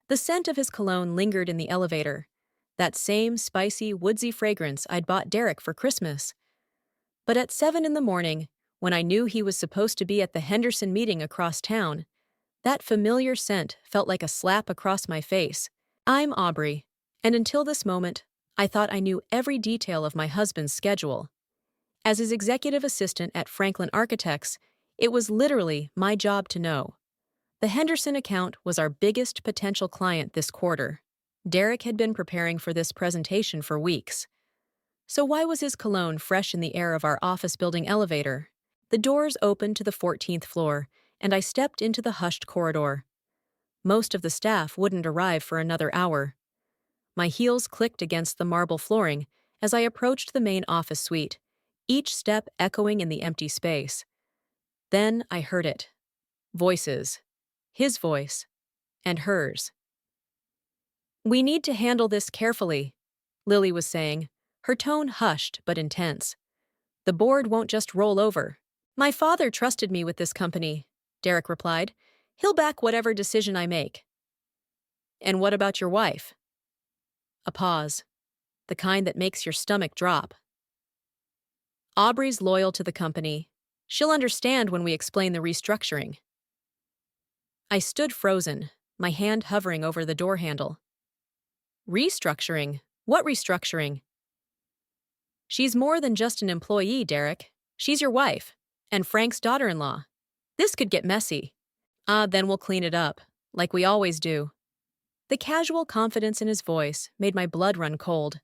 The scent of his cologne lingered in the elevator, that same spicy, woodsy fragrance I'd bought Derek for Christmas. But at 7 in the morning, when I knew he was supposed to be at the Henderson meeting across town, that familiar scent felt like a slap across my face. I'm Aubrey, and until this moment, I thought I knew every detail of my husband's schedule. As his executive assistant at Franklin Architects, it was literally my job to know. The Henderson account was our biggest potential client this quarter. Derek had been preparing for this presentation for weeks. So why was his cologne fresh in the air of our office building elevator? The doors opened to the 14th floor, and I stepped into the hushed corridor. Most of the staff wouldn't arrive for another hour. My heels clicked against the marble flooring as I approached the main office suite, each step echoing in the empty space. Then I heard it. Voices. His voice. And hers. "We need to handle this carefully," Lily was saying, her tone hushed but intense. "The board won't just roll over." "My father trusted me with this company," Derek replied. "He'll back whatever decision I make." "And what about your wife?" A pause. The kind that makes your stomach drop. "Aubrey's loyal to the company. She'll understand when we explain the restructuring." I stood frozen, my hand hovering over the door handle. "Restructuring? What restructuring?" "She's more than just an employee, Derek. She's your wife, and Frank's daughter-in-law. This could get messy." Then we'll clean it up, like we always do." The casual confidence in his voice made my blood run cold.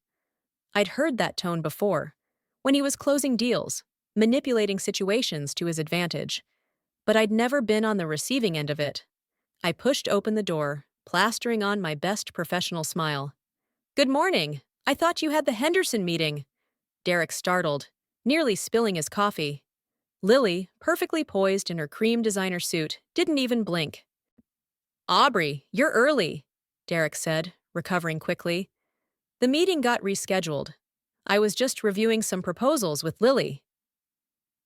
I'd heard that tone before, when he was closing deals, manipulating situations to his advantage. But I'd never been on the receiving end of it. I pushed open the door, plastering on my best professional smile. "Good morning. I thought you had the Henderson meeting." Derek startled, nearly spilling his coffee. Lily, perfectly poised in her cream designer suit, didn't even blink. "Aubrey, you're early," Derek said, recovering quickly. "The meeting got rescheduled. I was just reviewing some proposals with Lily."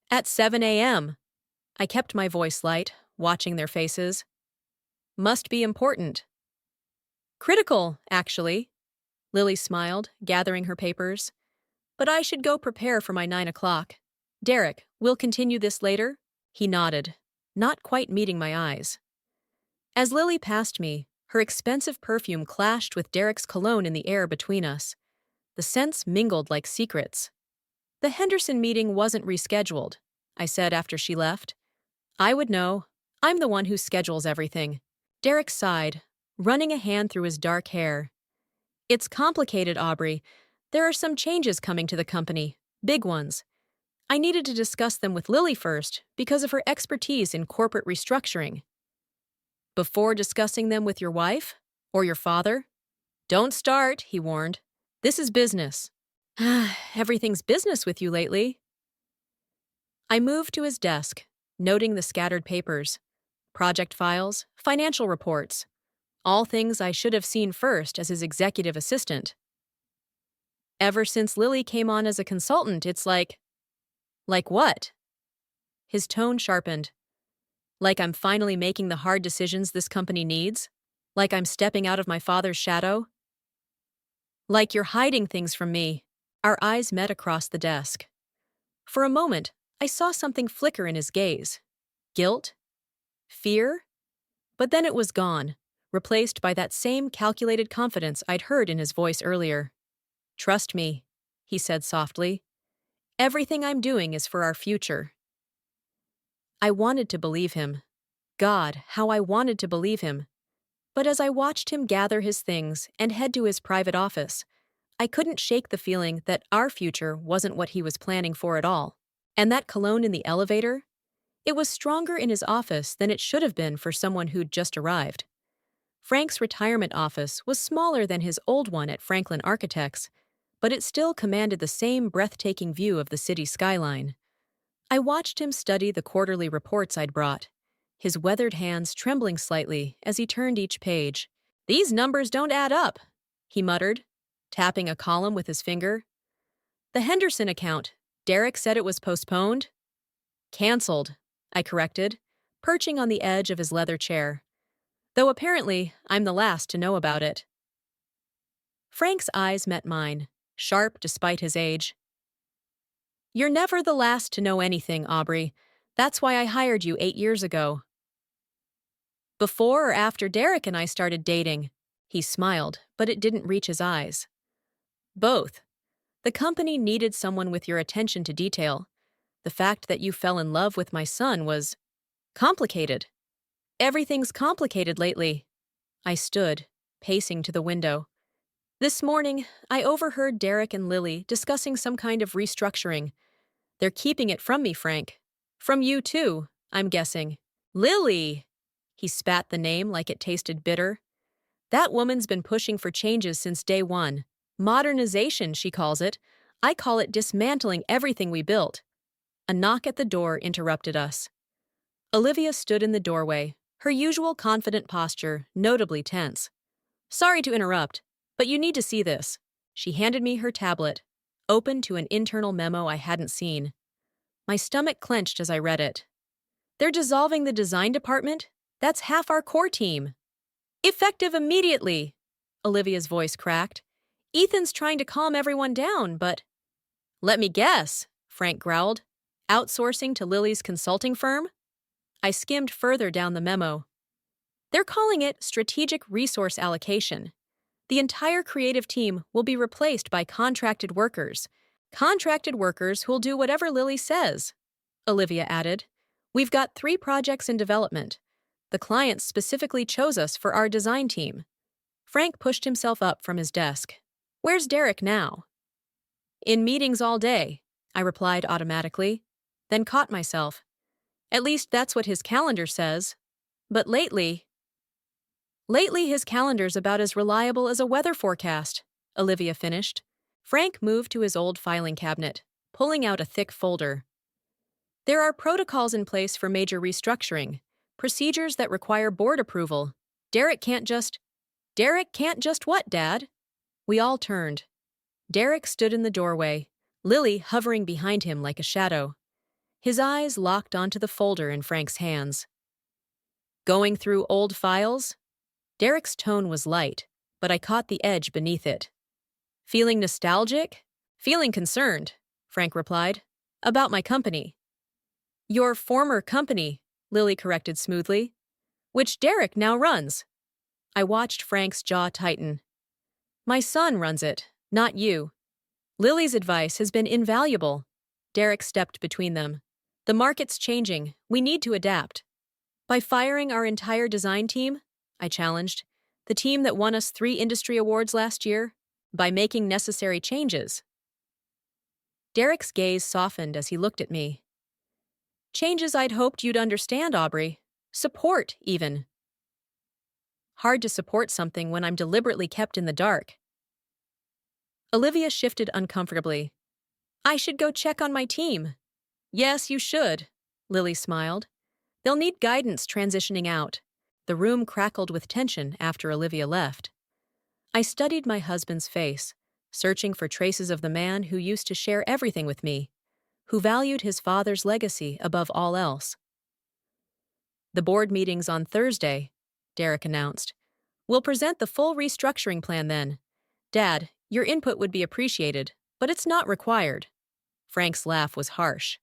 "At 7 a.m. I kept my voice light, watching their faces. "Must be important." "Critical, actually." Lily smiled, gathering her papers. "But I should go prepare for my 9 o'clock. Derek, we'll continue this later?" He nodded, not quite meeting my eyes. As Lily passed me, her expensive perfume clashed with Derek's cologne in the air between us. The scents mingled like secrets. "The Henderson meeting wasn't rescheduled," I said after she left. "I would know. I'm the one who schedules everything." Derek sighed, running a hand through his dark hair. "It's complicated, Aubrey. There are some changes coming to the company, big ones. I needed to discuss them with Lily first because of her expertise in corporate restructuring." "Before discussing them with your wife? Or your father?" "Don't start," he warned. "This is business." "Everything's business with you lately." I moved to his desk, noting the scattered papers. Project files, financial reports. All things I should have seen first as his executive assistant. "Ever since Lily came on as a consultant, it's like..." "Like what?" His tone sharpened. "Like I'm finally making the hard decisions this company needs? Like I'm stepping out of my father's shadow? Like you're hiding things from me." Our eyes met across the desk. For a moment, I saw something flicker in his gaze. Guilt? Fear? But then it was gone, replaced by that same calculated confidence I'd heard in his voice earlier. "Trust me," he said softly. "Everything I'm doing is for our future." I wanted to believe him. God, how I wanted to believe him. But as I watched him gather his things and head to his private office, I couldn't shake the feeling that our future wasn't what he was planning for at all. And that cologne in the elevator? It was stronger in his office than it should have been for someone who'd just arrived. Frank's retirement office was smaller than his old one at Franklin Architects, but it still commanded the same breathtaking view of the city skyline. I watched him study the quarterly reports I'd brought, his weathered hands trembling slightly as he turned each page. "These numbers don't add up," he muttered, tapping a column with his finger. "The Henderson account. Derek said it was postponed?" "Cancelled," I corrected, perching on the edge of his leather chair. Though apparently, I'm the last to know about it. Frank's eyes met mine, sharp despite his age. You're never the last to know anything, Aubrey. That's why I hired you 8 years ago. Before or after Derek and I started dating? He smiled, but it didn't reach his eyes. Both. The company needed someone with your attention to detail. The fact that you fell in love with my son was complicated. Everything's complicated lately. I stood, pacing to the window. This morning, I overheard Derek and Lily discussing some kind of restructuring. They're keeping it from me, Frank. From you, too, I'm guessing. Lily! He spat the name like it tasted bitter. That woman's been pushing for changes since day one. Modernization, she calls it. I call it dismantling everything we built. A knock at the door interrupted us. Olivia stood in the doorway, her usual confident posture notably tense. Sorry to interrupt, but you need to see this. She handed me her tablet, open to an internal memo I hadn't seen. My stomach clenched as I read it. They're dissolving the design department? That's half our core team. Effective immediately, Olivia's voice cracked. Ethan's trying to calm everyone down, but… Let me guess, Frank growled. Outsourcing to Lily's consulting firm? I skimmed further down the memo. They're calling it strategic resource allocation. The entire creative team will be replaced by contracted workers. Contracted workers who'll do whatever Lily says, Olivia added. We've got 3 projects in development. The clients specifically chose us for our design team. Frank pushed himself up from his desk. Where's Derek now? In meetings all day, I replied automatically, then caught myself. At least that's what his calendar says. But lately his calendar's about as reliable as a weather forecast, Olivia finished. Frank moved to his old filing cabinet, pulling out a thick folder. There are protocols in place for major restructuring, procedures that require board approval. Derek can't just what, Dad? We all turned. Derek stood in the doorway, Lily hovering behind him like a shadow. His eyes locked onto the folder in Frank's hands. Going through old files? Derek's tone was light, but I caught the edge beneath it. Feeling nostalgic? Feeling concerned, Frank replied. About my company. Your former company, Lily corrected smoothly. Which Derek now runs. I watched Frank's jaw tighten. My son runs it, not you. Lily's advice has been invaluable. Derek stepped between them. The market's changing. We need to adapt. By firing our entire design team? I challenged. The team that won us 3 industry awards last year? By making necessary changes. Derek's gaze softened as he looked at me. Changes I'd hoped you'd understand, Aubrey. Support, even. Hard to support something when I'm deliberately kept in the dark. Olivia shifted uncomfortably. I should go check on my team. Yes, you should, Lily smiled. They'll need guidance transitioning out. The room crackled with tension after Olivia left. I studied my husband's face, searching for traces of the man who used to share everything with me, who valued his father's legacy above all else. The board meeting's on Thursday, Derek announced. We'll present the full restructuring plan then. Dad, your input would be appreciated, but it's not required. Frank's laugh was harsh.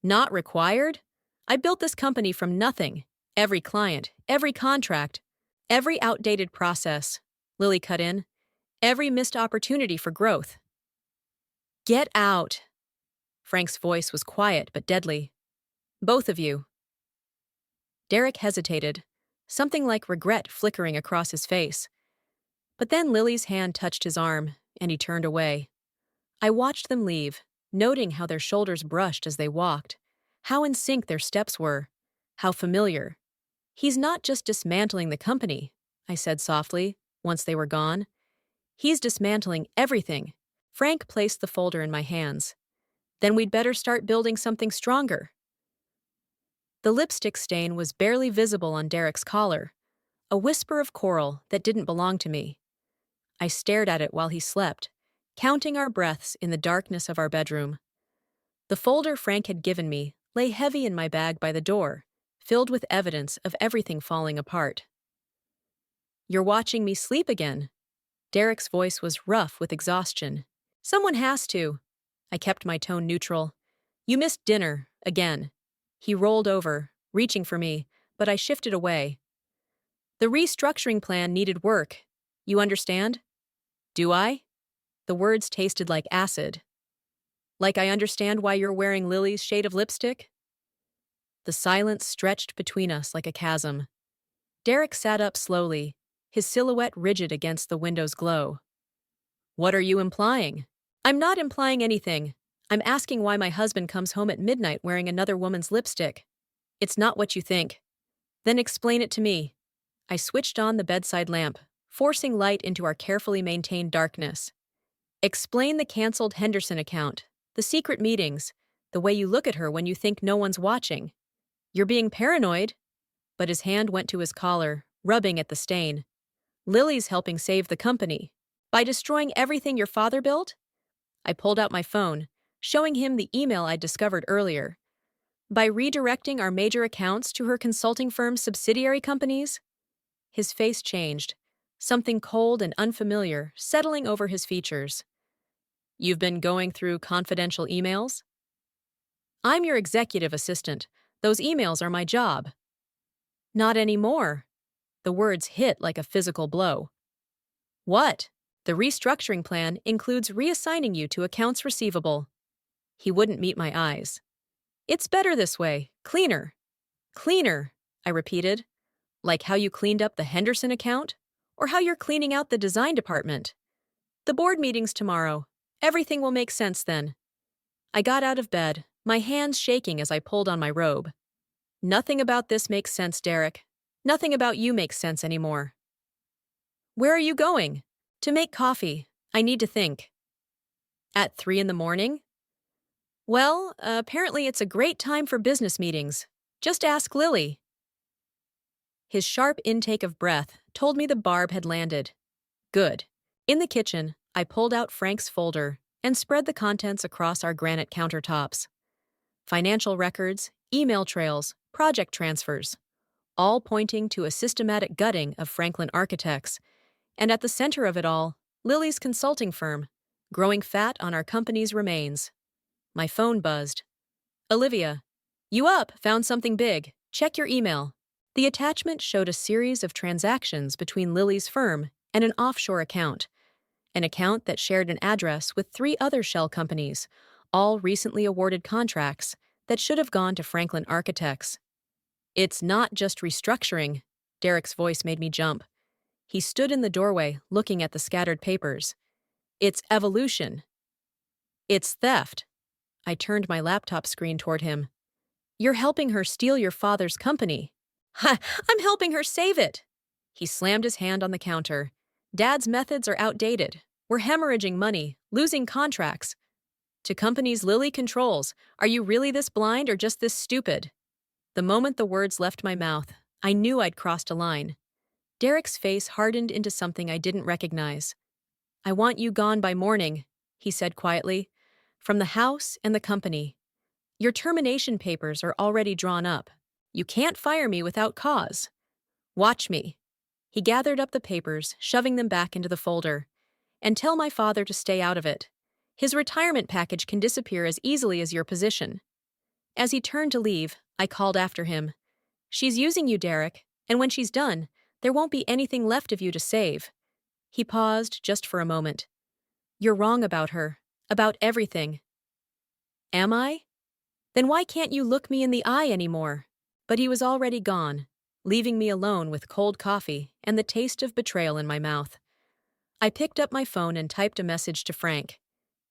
Not required? I built this company from nothing. Every client, every contract, every outdated process, Lily cut in. Every missed opportunity for growth. Get out. Frank's voice was quiet but deadly. Both of you. Derek hesitated, something like regret flickering across his face. But then Lily's hand touched his arm, and he turned away. I watched them leave, noting how their shoulders brushed as they walked, how in sync their steps were, how familiar. He's not just dismantling the company, I said softly, once they were gone. He's dismantling everything. Frank placed the folder in my hands. Then we'd better start building something stronger. The lipstick stain was barely visible on Derek's collar, a whisper of coral that didn't belong to me. I stared at it while he slept, counting our breaths in the darkness of our bedroom. The folder Frank had given me lay heavy in my bag by the door, filled with evidence of everything falling apart. You're watching me sleep again. Derek's voice was rough with exhaustion. Someone has to. I kept my tone neutral. You missed dinner, again. He rolled over, reaching for me, but I shifted away. The restructuring plan needed work. You understand? Do I? The words tasted like acid. Like I understand why you're wearing Lily's shade of lipstick? The silence stretched between us like a chasm. Derek sat up slowly, his silhouette rigid against the window's glow. What are you implying? I'm not implying anything. I'm asking why my husband comes home at midnight wearing another woman's lipstick. It's not what you think. Then explain it to me. I switched on the bedside lamp, forcing light into our carefully maintained darkness. Explain the canceled Henderson account, the secret meetings, the way you look at her when you think no one's watching. You're being paranoid. But his hand went to his collar, rubbing at the stain. Lily's helping save the company. By destroying everything your father built? I pulled out my phone, showing him the email I'd discovered earlier. By redirecting our major accounts to her consulting firm's subsidiary companies? His face changed, something cold and unfamiliar settling over his features. You've been going through confidential emails? I'm your executive assistant. Those emails are my job. Not anymore. The words hit like a physical blow. What? The restructuring plan includes reassigning you to accounts receivable. He wouldn't meet my eyes. It's better this way. Cleaner. Cleaner, I repeated. Like how you cleaned up the Henderson account? Or how you're cleaning out the design department? The board meeting's tomorrow. Everything will make sense then. I got out of bed, my hands shaking as I pulled on my robe. Nothing about this makes sense, Derek. Nothing about you makes sense anymore. Where are you going? To make coffee. I need to think. At 3 in the morning? Well, apparently it's a great time for business meetings. Just ask Lily. His sharp intake of breath told me the barb had landed. Good. In the kitchen, I pulled out Frank's folder and spread the contents across our granite countertops. Financial records, email trails, project transfers, all pointing to a systematic gutting of Franklin Architects, and at the center of it all, Lily's consulting firm, growing fat on our company's remains. My phone buzzed. Olivia, you up? Found something big. Check your email. The attachment showed a series of transactions between Lily's firm and an offshore account, an account that shared an address with 3 other shell companies, all recently awarded contracts that should have gone to Franklin Architects. It's not just restructuring. Derek's voice made me jump. He stood in the doorway, looking at the scattered papers. It's evolution. It's theft. I turned my laptop screen toward him. You're helping her steal your father's company. Ha! I'm helping her save it. He slammed his hand on the counter. Dad's methods are outdated. We're hemorrhaging money, losing contracts. To companies Lily controls, are you really this blind or just this stupid? The moment the words left my mouth, I knew I'd crossed a line. Derek's face hardened into something I didn't recognize. I want you gone by morning, he said quietly, from the house and the company. Your termination papers are already drawn up. You can't fire me without cause. Watch me. He gathered up the papers, shoving them back into the folder. And tell my father to stay out of it. His retirement package can disappear as easily as your position. As he turned to leave, I called after him. She's using you, Derek, and when she's done, there won't be anything left of you to save. He paused just for a moment. You're wrong about her, about everything. Am I? Then why can't you look me in the eye anymore? But he was already gone, leaving me alone with cold coffee and the taste of betrayal in my mouth. I picked up my phone and typed a message to Frank.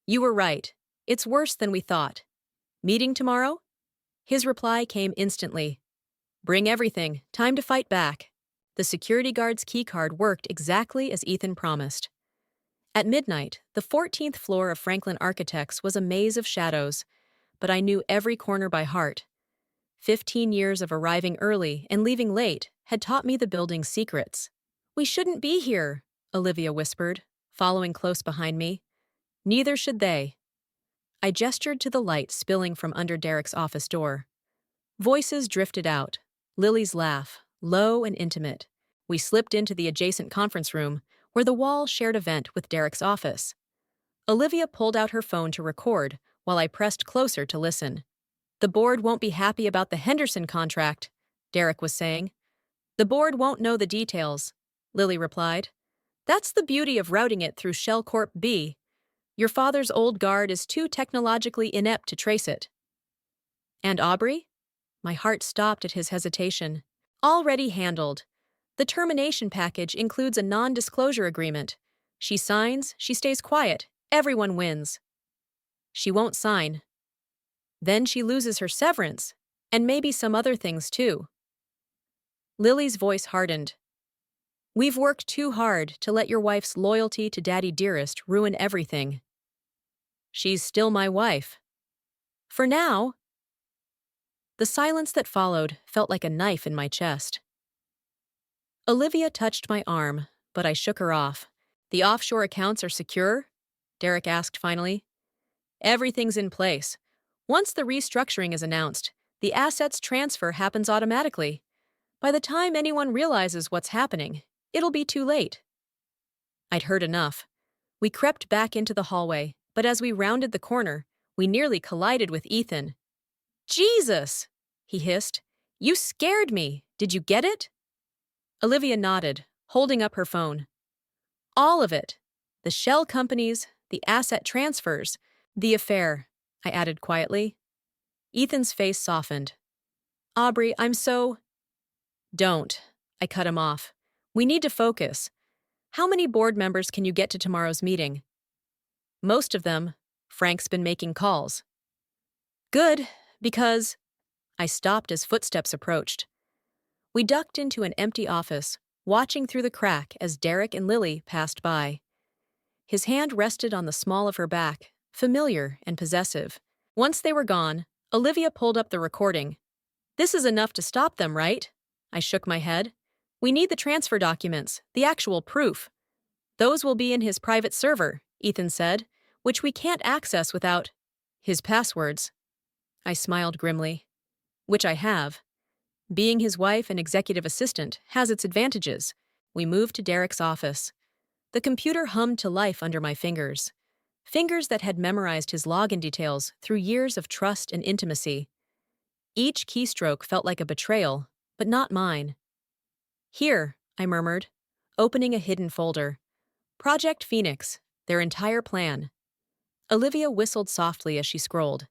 You were right. It's worse than we thought. Meeting tomorrow? His reply came instantly. Bring everything. Time to fight back. The security guard's keycard worked exactly as Ethan promised. At midnight, the 14th floor of Franklin Architects was a maze of shadows, but I knew every corner by heart. 15 years of arriving early and leaving late had taught me the building's secrets. We shouldn't be here, Olivia whispered, following close behind me. Neither should they. I gestured to the light spilling from under Derek's office door. Voices drifted out. Lily's laugh, low and intimate. We slipped into the adjacent conference room, where the wall shared a vent with Derek's office. Olivia pulled out her phone to record, while I pressed closer to listen. The board won't be happy about the Henderson contract, Derek was saying. The board won't know the details, Lily replied. That's the beauty of routing it through Shell Corp B. Your father's old guard is too technologically inept to trace it. And Aubrey? My heart stopped at his hesitation. Already handled. The termination package includes a non-disclosure agreement. She signs, she stays quiet, everyone wins. She won't sign. Then she loses her severance, and maybe some other things too. Lily's voice hardened. We've worked too hard to let your wife's loyalty to Daddy Dearest ruin everything. She's still my wife. For now. The silence that followed felt like a knife in my chest. Olivia touched my arm, but I shook her off. The offshore accounts are secure? Derek asked finally. Everything's in place. Once the restructuring is announced, the assets transfer happens automatically. By the time anyone realizes what's happening, it'll be too late. I'd heard enough. We crept back into the hallway, but as we rounded the corner, we nearly collided with Ethan. Jesus! He hissed. You scared me. Did you get it? Olivia nodded, holding up her phone. All of it. The shell companies, the asset transfers, the affair, I added quietly. Ethan's face softened. Aubrey, I'm so... Don't. I cut him off. We need to focus. How many board members can you get to tomorrow's meeting? Most of them. Frank's been making calls. Good, because... I stopped as footsteps approached. We ducked into an empty office, watching through the crack as Derek and Lily passed by. His hand rested on the small of her back, familiar and possessive. Once they were gone, Olivia pulled up the recording. This is enough to stop them, right? I shook my head. We need the transfer documents, the actual proof. Those will be in his private server, Ethan said, which we can't access without his passwords. I smiled grimly. Which I have. Being his wife and executive assistant has its advantages. We moved to Derek's office. The computer hummed to life under my fingers. Fingers that had memorized his login details through years of trust and intimacy. Each keystroke felt like a betrayal, but not mine. Here, I murmured, opening a hidden folder. Project Phoenix, their entire plan. Olivia whistled softly as she scrolled.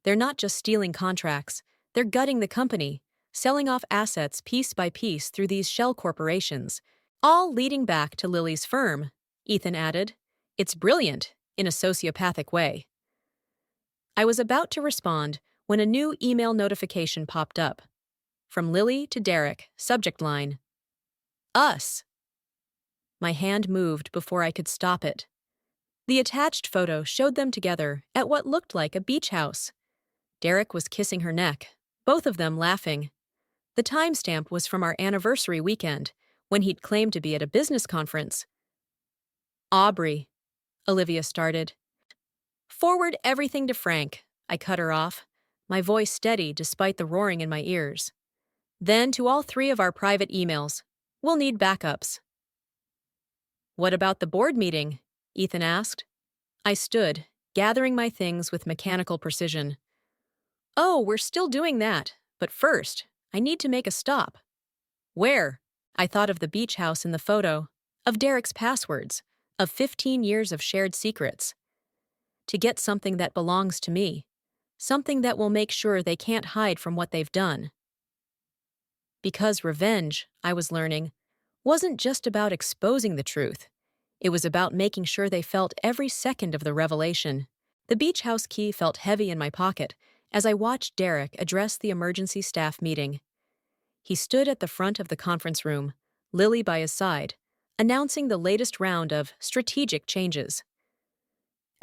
They're not just stealing contracts, they're gutting the company, selling off assets piece by piece through these shell corporations, all leading back to Lily's firm, Ethan added. It's brilliant, in a sociopathic way. I was about to respond when a new email notification popped up. From Lily to Derek, subject line. Us. My hand moved before I could stop it. The attached photo showed them together at what looked like a beach house. Derek was kissing her neck, both of them laughing. The timestamp was from our anniversary weekend, when he'd claimed to be at a business conference. Aubrey, Olivia started. Forward everything to Frank, I cut her off, my voice steady despite the roaring in my ears. Then to all 3 of our private emails. We'll need backups. What about the board meeting? Ethan asked. I stood, gathering my things with mechanical precision. Oh, we're still doing that, but first, I need to make a stop. Where? I thought of the beach house in the photo, of Derek's passwords, of 15 years of shared secrets. To get something that belongs to me, something that will make sure they can't hide from what they've done. Because revenge, I was learning, wasn't just about exposing the truth. It was about making sure they felt every second of the revelation. The beach house key felt heavy in my pocket as I watched Derek address the emergency staff meeting. He stood at the front of the conference room, Lily by his side, announcing the latest round of strategic changes.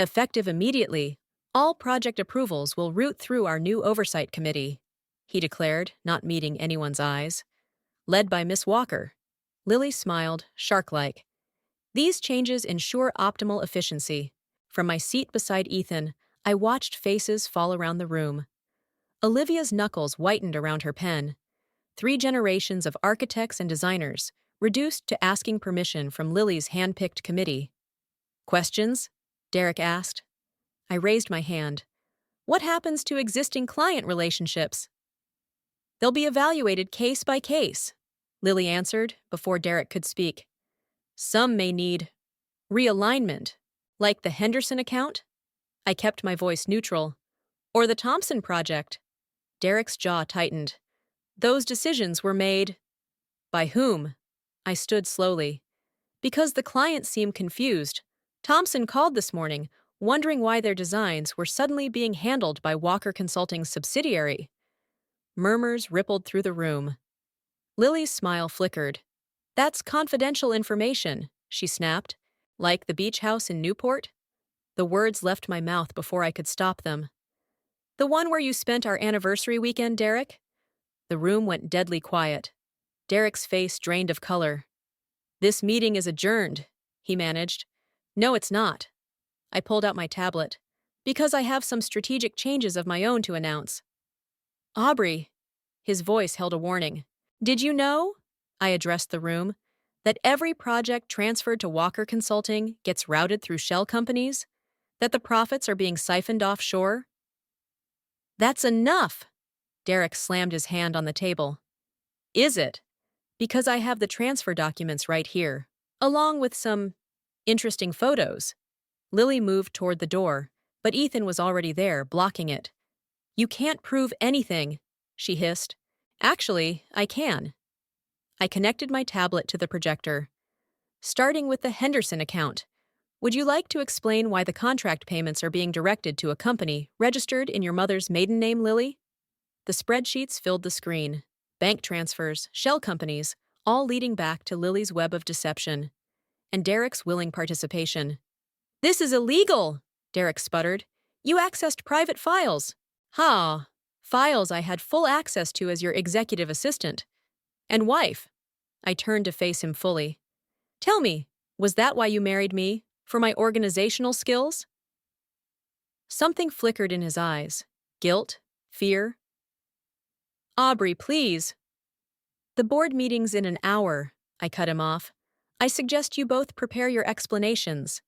Effective immediately, all project approvals will route through our new oversight committee, he declared, not meeting anyone's eyes. Led by Miss Walker. Lily smiled, shark-like. These changes ensure optimal efficiency. From my seat beside Ethan, I watched faces fall around the room. Olivia's knuckles whitened around her pen. 3 generations of architects and designers, reduced to asking permission from Lily's hand-picked committee. Questions? Derek asked. I raised my hand. What happens to existing client relationships? They'll be evaluated case by case, Lily answered before Derek could speak. Some may need realignment, like the Henderson account. I kept my voice neutral. Or the Thompson project. Derek's jaw tightened. Those decisions were made. By whom? I stood slowly. Because the clients seemed confused. Thompson called this morning, wondering why their designs were suddenly being handled by Walker Consulting's subsidiary. Murmurs rippled through the room. Lily's smile flickered. That's confidential information, she snapped. Like the beach house in Newport? The words left my mouth before I could stop them. The one where you spent our anniversary weekend, Derek? The room went deadly quiet. Derek's face drained of color. This meeting is adjourned, he managed. No, it's not. I pulled out my tablet. Because I have some strategic changes of my own to announce. Aubrey. His voice held a warning. Did you know, I addressed the room, that every project transferred to Walker Consulting gets routed through shell companies? That the profits are being siphoned offshore? That's enough! Derek slammed his hand on the table. Is it? Because I have the transfer documents right here, along with some interesting photos. Lily moved toward the door, but Ethan was already there, blocking it. You can't prove anything, she hissed. Actually, I can. I connected my tablet to the projector. Starting with the Henderson account. Would you like to explain why the contract payments are being directed to a company registered in your mother's maiden name, Lily? The spreadsheets filled the screen. Bank transfers, shell companies, all leading back to Lily's web of deception. And Derek's willing participation. This is illegal, Derek sputtered. You accessed private files. Ha! Files I had full access to as your executive assistant. And wife. I turned to face him fully. Tell me, was that why you married me? For my organizational skills? Something flickered in his eyes. Guilt? Fear? Aubrey, please. The board meeting's in an hour, I cut him off. I suggest you both prepare your explanations.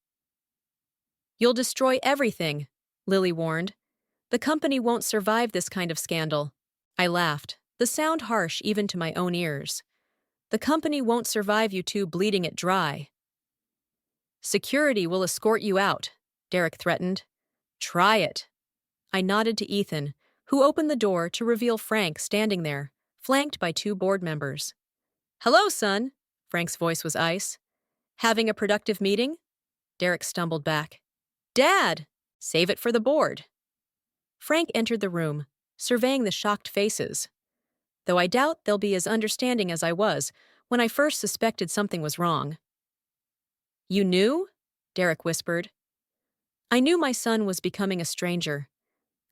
You'll destroy everything, Lily warned. The company won't survive this kind of scandal. I laughed, the sound harsh even to my own ears. The company won't survive you two bleeding it dry. Security will escort you out, Derek threatened. Try it. I nodded to Ethan, who opened the door to reveal Frank standing there, flanked by two board members. Hello, son, Frank's voice was ice. Having a productive meeting? Derek stumbled back. Dad, save it for the board. Frank entered the room, surveying the shocked faces. Though I doubt they'll be as understanding as I was when I first suspected something was wrong. You knew? Derek whispered. I knew my son was becoming a stranger.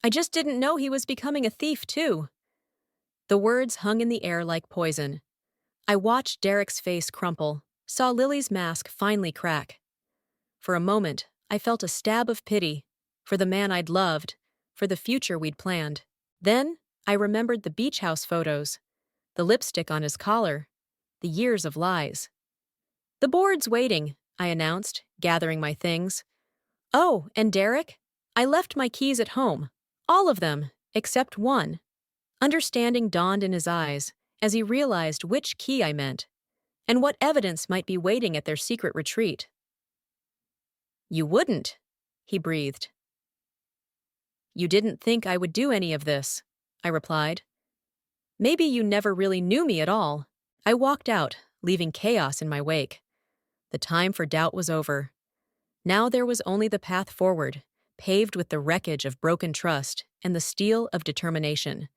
I just didn't know he was becoming a thief, too. The words hung in the air like poison. I watched Derek's face crumple, saw Lily's mask finally crack. For a moment, I felt a stab of pity, for the man I'd loved, for the future we'd planned. Then, I remembered the beach house photos, the lipstick on his collar, the years of lies. The board's waiting, I announced, gathering my things. Oh, and Derek? I left my keys at home. All of them, except one. Understanding dawned in his eyes as he realized which key I meant, and what evidence might be waiting at their secret retreat. You wouldn't, he breathed. You didn't think I would do any of this, I replied. Maybe you never really knew me at all. I walked out, leaving chaos in my wake. The time for doubt was over. Now there was only the path forward, paved with the wreckage of broken trust and the steel of determination.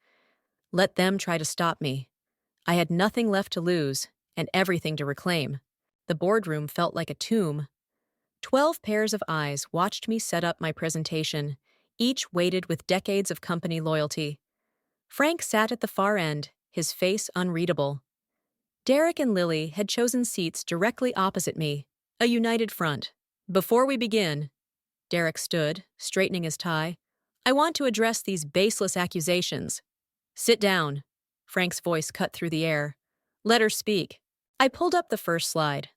Let them try to stop me. I had nothing left to lose and everything to reclaim. The boardroom felt like a tomb. 12 pairs of eyes watched me set up my presentation, each weighted with decades of company loyalty. Frank sat at the far end, his face unreadable. Derek and Lily had chosen seats directly opposite me, a united front. Before we begin, Derek stood, straightening his tie, I want to address these baseless accusations. Sit down. Frank's voice cut through the air. Let her speak. I pulled up the first slide,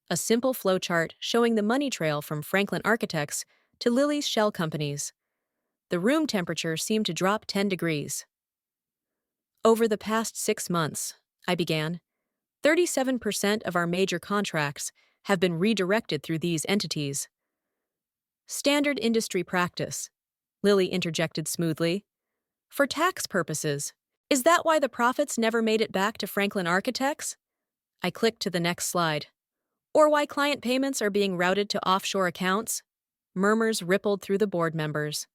a simple flowchart showing the money trail from Franklin Architects to Lily's shell companies. The room temperature seemed to drop 10 degrees. Over the past 6 months, I began, 37% of our major contracts have been redirected through these entities. Standard industry practice, Lily interjected smoothly. For tax purposes. Is that why the profits never made it back to Franklin Architects? I clicked to the next slide. Or why client payments are being routed to offshore accounts? Murmurs rippled through the board members.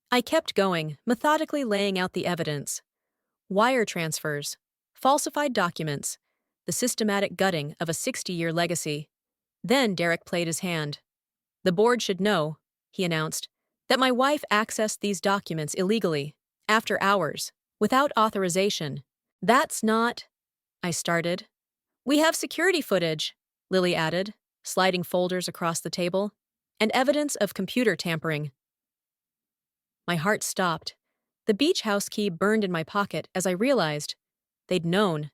I kept going, methodically laying out the evidence. Wire transfers, falsified documents, the systematic gutting of a 60-year legacy. Then Derek played his hand. The board should know, he announced, that my wife accessed these documents illegally, after hours, without authorization. That's not... I started. We have security footage, Lily added, sliding folders across the table, and evidence of computer tampering. My heart stopped. The beach house key burned in my pocket as I realized they'd known.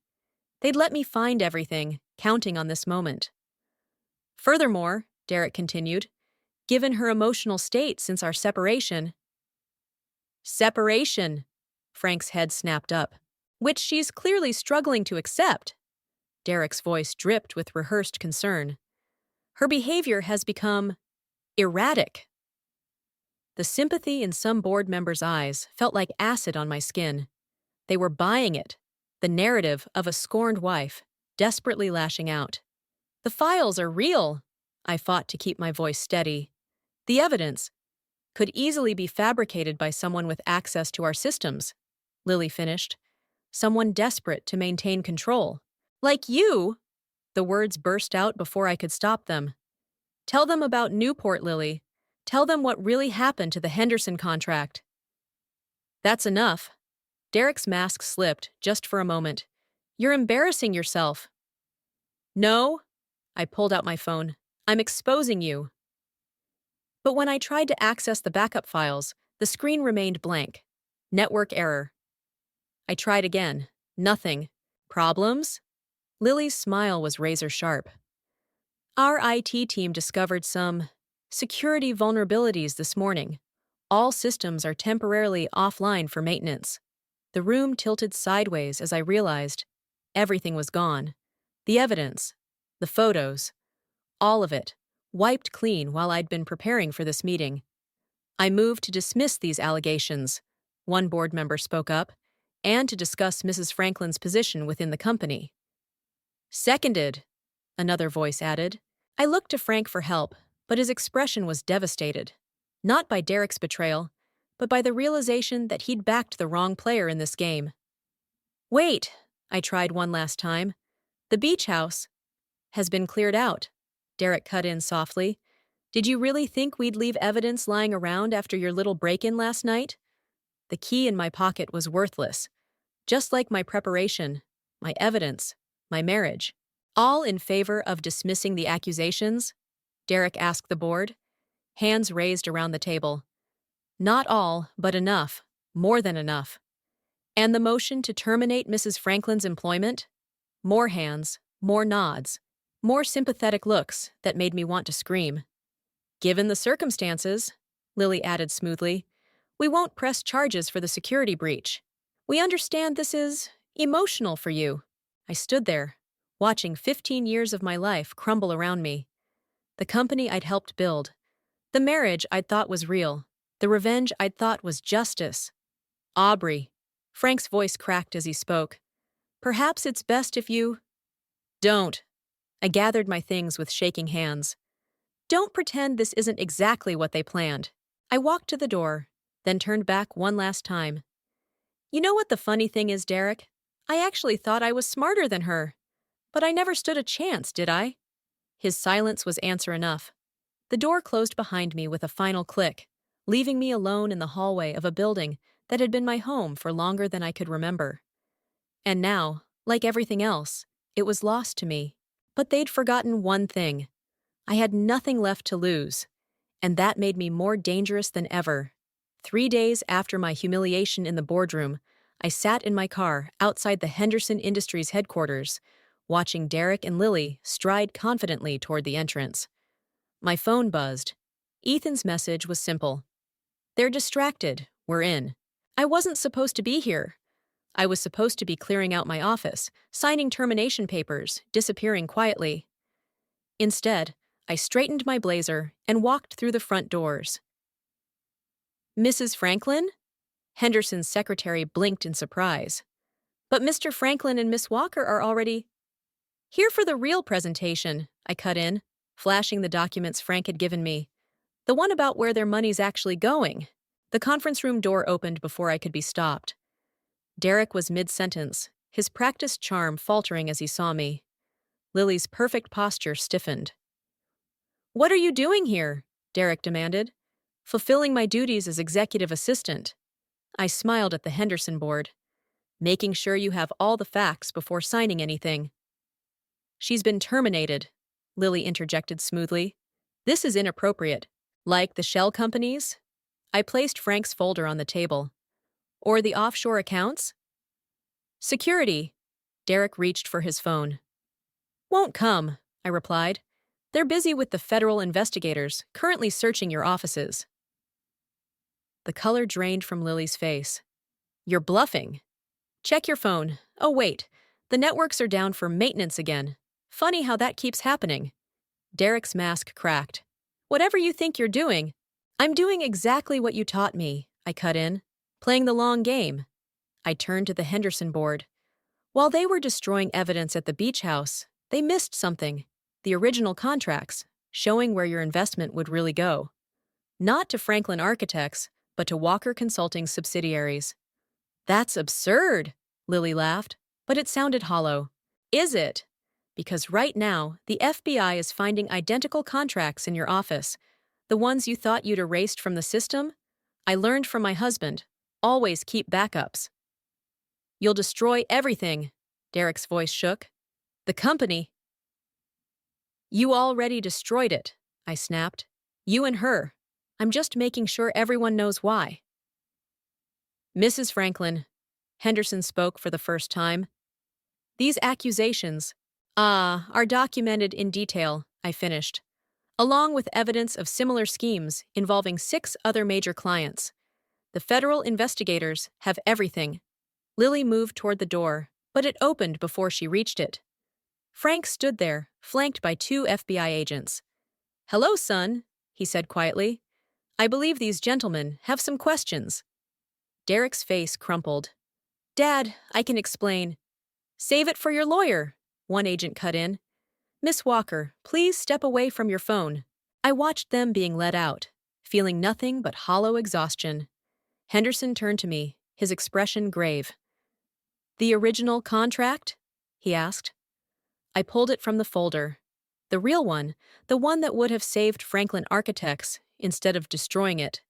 They'd let me find everything, counting on this moment. Furthermore, Derek continued, given her emotional state since our separation. Separation, Frank's head snapped up, which she's clearly struggling to accept. Derek's voice dripped with rehearsed concern. Her behavior has become erratic. The sympathy in some board members' eyes felt like acid on my skin. They were buying it, the narrative of a scorned wife, desperately lashing out. The files are real, I fought to keep my voice steady. The evidence could easily be fabricated by someone with access to our systems, Lily finished. Someone desperate to maintain control. Like you! The words burst out before I could stop them. Tell them about Newport, Lily. Tell them what really happened to the Henderson contract. That's enough. Derek's mask slipped, just for a moment. You're embarrassing yourself. No, I pulled out my phone. I'm exposing you. But when I tried to access the backup files, the screen remained blank. Network error. I tried again. Nothing. Problems? Lily's smile was razor sharp. Our IT team discovered some security vulnerabilities this morning. All systems are temporarily offline for maintenance. The room tilted sideways as I realized everything was gone. The evidence, the photos, all of it, wiped clean while I'd been preparing for this meeting. I moved to dismiss these allegations, one board member spoke up, and to discuss Mrs. Franklin's position within the company. Seconded, another voice added. I looked to Frank for help, but his expression was devastated. Not by Derek's betrayal, but by the realization that he'd backed the wrong player in this game. Wait, I tried one last time. The beach house has been cleared out, Derek cut in softly. Did you really think we'd leave evidence lying around after your little break-in last night? The key in my pocket was worthless, just like my preparation, my evidence, my marriage. All in favor of dismissing the accusations? Derek asked the board, hands raised around the table. Not all, but enough, more than enough. And the motion to terminate Mrs. Franklin's employment? More hands, more nods, more sympathetic looks that made me want to scream. Given the circumstances, Lily added smoothly, we won't press charges for the security breach. We understand this is emotional for you. I stood there, watching 15 years of my life crumble around me. The company I'd helped build, the marriage I'd thought was real, the revenge I'd thought was justice. Aubrey, Frank's voice cracked as he spoke. Perhaps it's best if you... Don't. I gathered my things with shaking hands. Don't pretend this isn't exactly what they planned. I walked to the door, then turned back one last time. You know what the funny thing is, Derek? I actually thought I was smarter than her. But I never stood a chance, did I? His silence was answer enough. The door closed behind me with a final click, leaving me alone in the hallway of a building that had been my home for longer than I could remember. And now, like everything else, it was lost to me. But they'd forgotten one thing. I had nothing left to lose, and that made me more dangerous than ever. 3 days after my humiliation in the boardroom, I sat in my car outside the Henderson Industries headquarters, watching Derek and Lily stride confidently toward the entrance. My phone buzzed. Ethan's message was simple. They're distracted. We're in. I wasn't supposed to be here. I was supposed to be clearing out my office, signing termination papers, disappearing quietly. Instead, I straightened my blazer and walked through the front doors. Mrs. Franklin? Henderson's secretary blinked in surprise. But Mr. Franklin and Miss Walker are already here for the real presentation, I cut in, flashing the documents Frank had given me. The one about where their money's actually going. The conference room door opened before I could be stopped. Derek was mid-sentence, his practiced charm faltering as he saw me. Lily's perfect posture stiffened. "What are you doing here?" Derek demanded. "Fulfilling my duties as executive assistant." I smiled at the Henderson board. "Making sure you have all the facts before signing anything." "She's been terminated," Lily interjected smoothly. "This is inappropriate. Like the shell companies?" I placed Frank's folder on the table. "Or the offshore accounts?" "Security." Derek reached for his phone. "Won't come," I replied. "They're busy with the federal investigators, currently searching your offices." The color drained from Lily's face. "You're bluffing." "Check your phone. Oh, wait. The networks are down for maintenance again. Funny how that keeps happening." Derek's mask cracked. "Whatever you think you're doing, I'm doing exactly what you taught me," I cut in. "Playing the long game." I turned to the Henderson board. While they were destroying evidence at the beach house, they missed something. The original contracts, showing where your investment would really go. Not to Franklin Architects, but to Walker Consulting's subsidiaries. "That's absurd," Lily laughed, but it sounded hollow. "Is it? Because right now, the FBI is finding identical contracts in your office. The ones you thought you'd erased from the system? I learned from my husband. Always keep backups." "You'll destroy everything," Derek's voice shook. "The company." "You already destroyed it," I snapped. "You and her. I'm just making sure everyone knows why." "Mrs. Franklin," Henderson spoke for the first time. "These accusations, are documented in detail," I finished, "along with evidence of similar schemes involving 6 other major clients. The federal investigators have everything." Lily moved toward the door, but it opened before she reached it. Frank stood there, flanked by 2 FBI agents. "Hello, son," he said quietly. "I believe these gentlemen have some questions." Derek's face crumpled. "Dad, I can explain." "Save it for your lawyer," one agent cut in. "Miss Walker, please step away from your phone." I watched them being led out, feeling nothing but hollow exhaustion. Henderson turned to me, his expression grave. "The original contract?" he asked. I pulled it from the folder. The real one, the one that would have saved Franklin Architects instead of destroying it.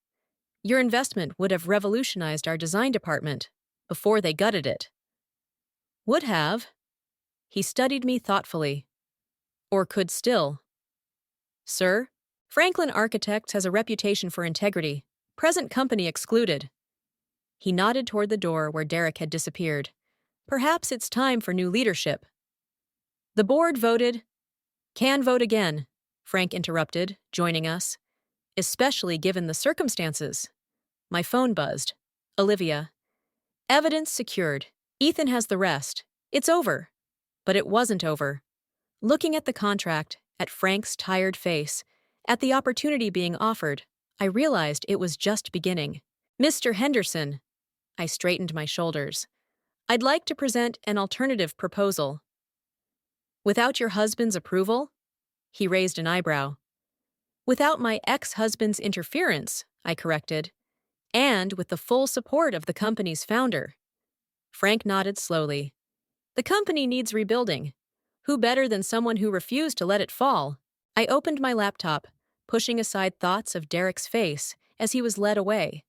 "Your investment would have revolutionized our design department before they gutted it." "Would have?" He studied me thoughtfully. "Or could still." "Sir, Franklin Architects has a reputation for integrity, present company excluded." He nodded toward the door where Derek had disappeared. "Perhaps it's time for new leadership." "The board voted." "Can vote again," Frank interrupted, joining us. "Especially given the circumstances." My phone buzzed. "Olivia." "Evidence secured. Ethan has the rest. It's over." But it wasn't over. Looking at the contract, at Frank's tired face, at the opportunity being offered, I realized it was just beginning. "Mr. Henderson." I straightened my shoulders. "I'd like to present an alternative proposal." "Without your husband's approval?" He raised an eyebrow. "Without my ex-husband's interference," I corrected. "And with the full support of the company's founder." Frank nodded slowly. "The company needs rebuilding. Who better than someone who refused to let it fall?" I opened my laptop, pushing aside thoughts of Derek's face as he was led away,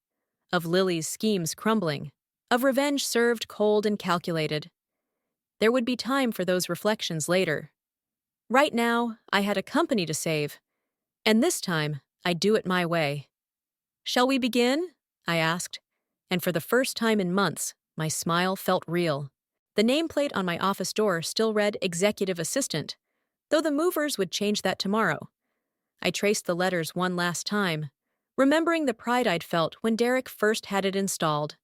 of Lily's schemes crumbling, of revenge served cold and calculated. There would be time for those reflections later. Right now, I had a company to save, and this time, I'd do it my way. "Shall we begin?" I asked, and for the first time in months, my smile felt real. The nameplate on my office door still read Executive Assistant, though the movers would change that tomorrow. I traced the letters one last time, remembering the pride I'd felt when Derek first had it installed.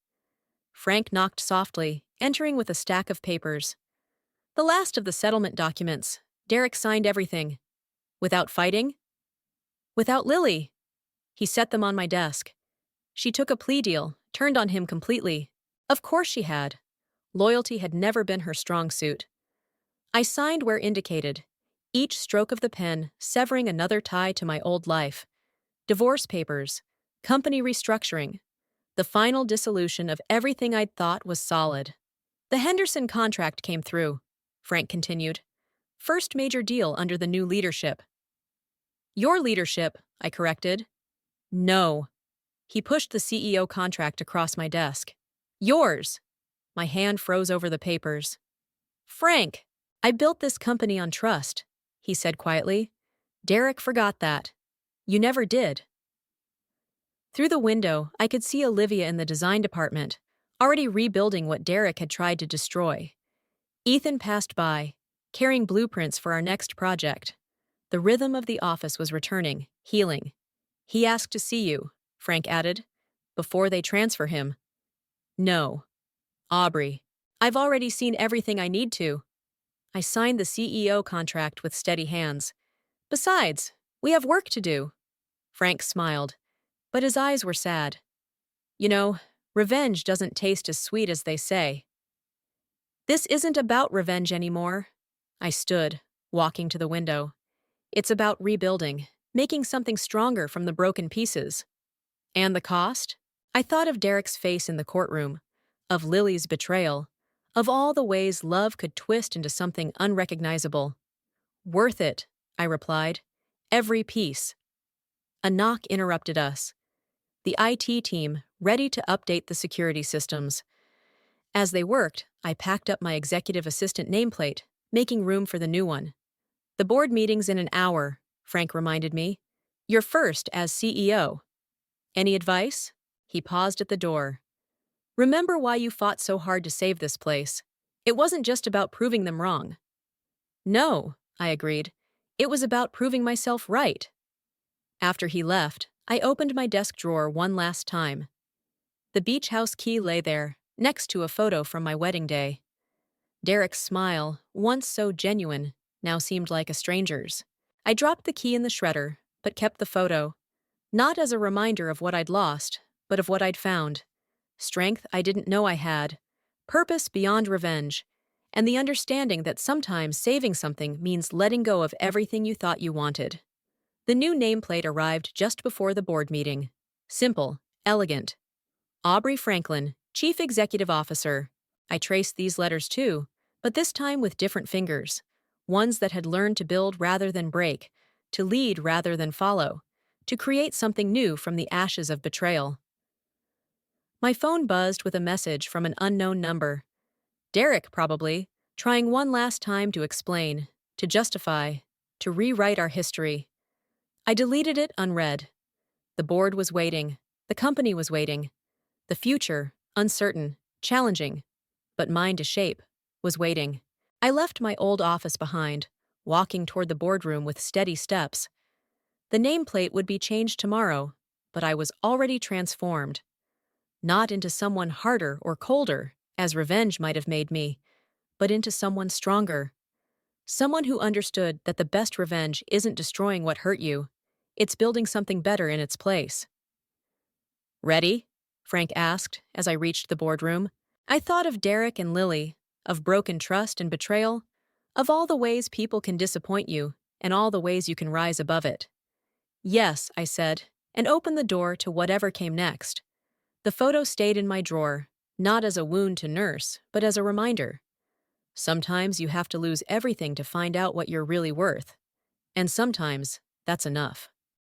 Frank knocked softly, entering with a stack of papers. The last of the settlement documents. Derek signed everything. Without fighting? Without Lily. He set them on my desk. She took a plea deal, turned on him completely. Of course she had. Loyalty had never been her strong suit. I signed where indicated, each stroke of the pen severing another tie to my old life. Divorce papers, company restructuring, the final dissolution of everything I'd thought was solid. The Henderson contract came through, Frank continued. First major deal under the new leadership. Your leadership, I corrected. No. He pushed the CEO contract across my desk. Yours. My hand froze over the papers. Frank, I built this company on trust, he said quietly. Derek forgot that. You never did. Through the window, I could see Olivia in the design department, already rebuilding what Derek had tried to destroy. Ethan passed by, carrying blueprints for our next project. The rhythm of the office was returning, healing. He asked to see you, Frank added, before they transfer him. No. Aubrey, I've already seen everything I need to. I signed the CEO contract with steady hands. Besides, we have work to do. Frank smiled, but his eyes were sad. You know, revenge doesn't taste as sweet as they say. This isn't about revenge anymore. I stood, walking to the window. It's about rebuilding, making something stronger from the broken pieces. And the cost? I thought of Derek's face in the courtroom, of Lily's betrayal, of all the ways love could twist into something unrecognizable. Worth it, I replied. Every piece. A knock interrupted us. The IT team, ready to update the security systems. As they worked, I packed up my executive assistant nameplate, making room for the new one. The board meeting's in an hour, Frank reminded me. You're first as CEO. Any advice? He paused at the door. Remember why you fought so hard to save this place. It wasn't just about proving them wrong. No, I agreed. It was about proving myself right. After he left, I opened my desk drawer one last time. The beach house key lay there, next to a photo from my wedding day. Derek's smile, once so genuine, now seemed like a stranger's. I dropped the key in the shredder, but kept the photo. Not as a reminder of what I'd lost, but of what I'd found. Strength I didn't know I had, purpose beyond revenge, and the understanding that sometimes saving something means letting go of everything you thought you wanted. The new nameplate arrived just before the board meeting. Simple, elegant. Aubrey Franklin, Chief Executive Officer. I traced these letters too, but this time with different fingers. Ones that had learned to build rather than break, to lead rather than follow, to create something new from the ashes of betrayal. My phone buzzed with a message from an unknown number. Derek, probably, trying one last time to explain, to justify, to rewrite our history. I deleted it unread. The board was waiting. The company was waiting. The future, uncertain, challenging, but mine to shape, was waiting. I left my old office behind, walking toward the boardroom with steady steps. The nameplate would be changed tomorrow, but I was already transformed. Not into someone harder or colder, as revenge might have made me, but into someone stronger. Someone who understood that the best revenge isn't destroying what hurt you, it's building something better in its place. Ready? Frank asked as I reached the boardroom. I thought of Derek and Lily, of broken trust and betrayal, of all the ways people can disappoint you, and all the ways you can rise above it. Yes, I said, and opened the door to whatever came next. The photo stayed in my drawer, not as a wound to nurse, but as a reminder. Sometimes you have to lose everything to find out what you're really worth. And sometimes, that's enough.